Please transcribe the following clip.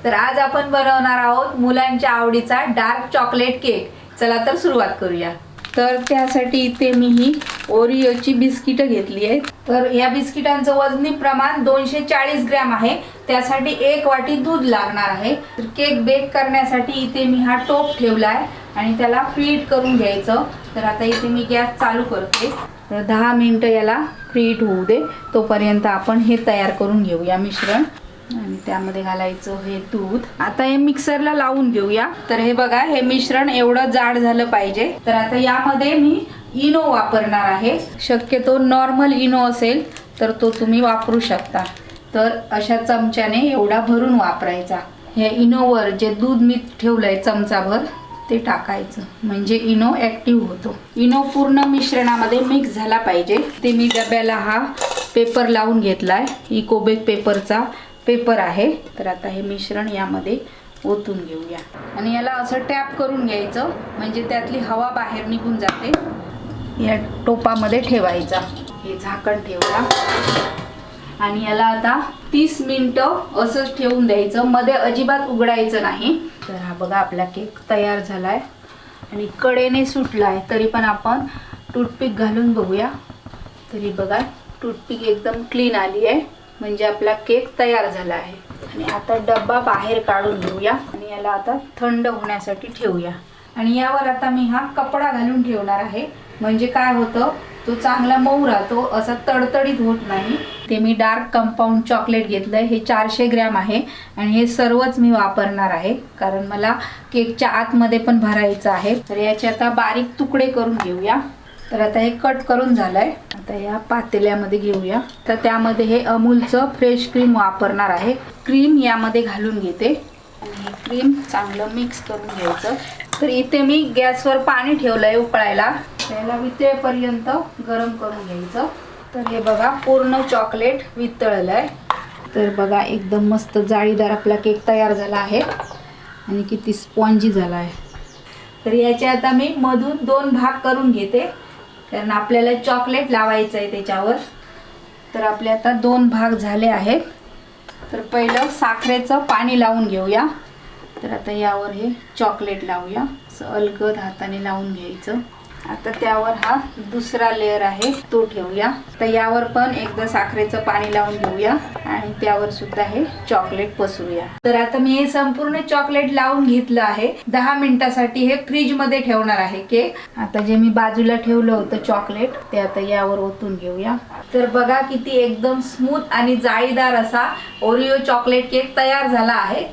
तर आज आपण बनवणार आहोत मुलांच्या आवडीचा डार्क चॉकलेट केक। चला तर सुरुवात करूया। तर त्यासाठी इथे मी ही ओरिओची बिस्किट घेतली आहेत। तर या बिस्किटांचं वजनी प्रमाण 240 ग्रॅम आहे। त्यासाठी 1 वाटी दूध लागणार आहे। तर केक बेक करण्यासाठी इथे मी हा टोप ठेवला आहे आणि त्याला फ्रीट करून घ्यायचं। तर आता इथे मी गॅस चालू करते। तर 10 मिनिटं याला फ्रीट होऊ दे, तोपर्यंत आपण हे तयार करून घेऊया मिश्रण। आणि त्यामध्ये घालायचं हे दूध। आता हे मिक्सरला लावून घेऊया। तर हे बघा, हे मिश्रण एवढं जाड झालं पाहिजे। तर आता यामध्ये मी इनो वापरणार आहे। शक्यतो नॉर्मल इनो असेल तर तो तुम्ही वापरू शकता। तर अशा चमच्याने एवढा भरून वापरायचा। हे इनोवर जे दूध मी ठेवलंय चमचाभर ते टाकायचं, म्हणजे इनो ऍक्टिव्ह होतो। इनो पूर्ण मिश्रणामध्ये मिक्स झाला पाहिजे। ते मी डब्याला हा पेपर लावून घेतलाय, इकोबेक पेपरचा पेपर आहे। तर आता हे मिश्रण यामध्ये ओतून घेऊया आणि याला असं टॅप करून घ्यायचं, म्हणजे त्यातली हवा बाहेर निघून जाते। या टोपामध्ये ठेवायचा, हे झाकण ठेवला आणि याला आता 30 मिनिटं असंच ठेवून द्यायचं, मध्ये अजिबात उघडायचं नाही। तर हा बघा, आपला केक तयार झालाय आणि कडेने सुटलाय, तरी पण आपण टूथपिक घालून बघूया। तरी बघा, टूथपिक एकदम क्लीन आली आहे, म्हणजे आपला केक तयार झाला आहे। आणि आता डब्बा बाहेर काढून घेऊया आणि याला आता थंड होण्यासाठी ठेवूया। आणि यावर आता मी हा कपडा घालून ठेवणार आहे, म्हणजे काय होतं, तो चांगला मऊ राहतो, असा तडतडीत होत नाही। ते मी डार्क कंपाऊंड चॉकलेट घेतलंय, हे 400 ग्रॅम आहे आणि हे सर्वच मी वापरणार आहे, कारण मला केकच्या आतमध्ये पण भरायचं आहे। तर याचे आता बारीक तुकडे करून घेऊया। तर आता हे कट करून झालंय। आता या पातेल्यामध्ये घेऊया। तर त्यामध्ये हे अमूलचं फ्रेश क्रीम वापरणार आहे। क्रीम यामध्ये घालून घेते आणि हे क्रीम चांगलं मिक्स करून घ्यायचं। तर इथे मी गॅसवर पाणी ठेवलंय उकळायला, त्याला वितळेपर्यंत गरम करून घ्यायचं। तर हे बघा, पूर्ण चॉकलेट वितळलंय। तर बघा, एकदम मस्त जाळीदार आपला केक तयार झाला आहे आणि किती स्पॉन्जी झाला आहे। तर याचे आता मी मधून 2 भाग करून घेते, कारण आपल्याला चॉकलेट लावायचं आहे त्याच्यावर। तर आपले आता 2 भाग झाले आहेत। तर पहिलं साखरेचं पाणी लावून घेऊया। तर आता यावर हे चॉकलेट लावूया, असं अलगद हाताने लावून घ्यायचं। आता त्यावर हा दुसरा लेयर आहे तो ठेवूया। तर यावर पण एकदा साखरेचं पाणी लावून घेऊया आणि त्यावर सुद्धा हे चॉकलेट पसरूया। तर आता मी हे संपूर्ण चॉकलेट लावून घेतलं आहे। 10 मिनिटासाठी हे फ्रीज मध्ये ठेवणार आहे केक। आता जे मी बाजूला ठेवलं होतं चॉकलेट, ते आता यावर ओतून घेऊया। तर बघा, किती एकदम स्मूथ आणि जाळीदार असा ओरिओ चॉकलेट केक तयार झाला आहे।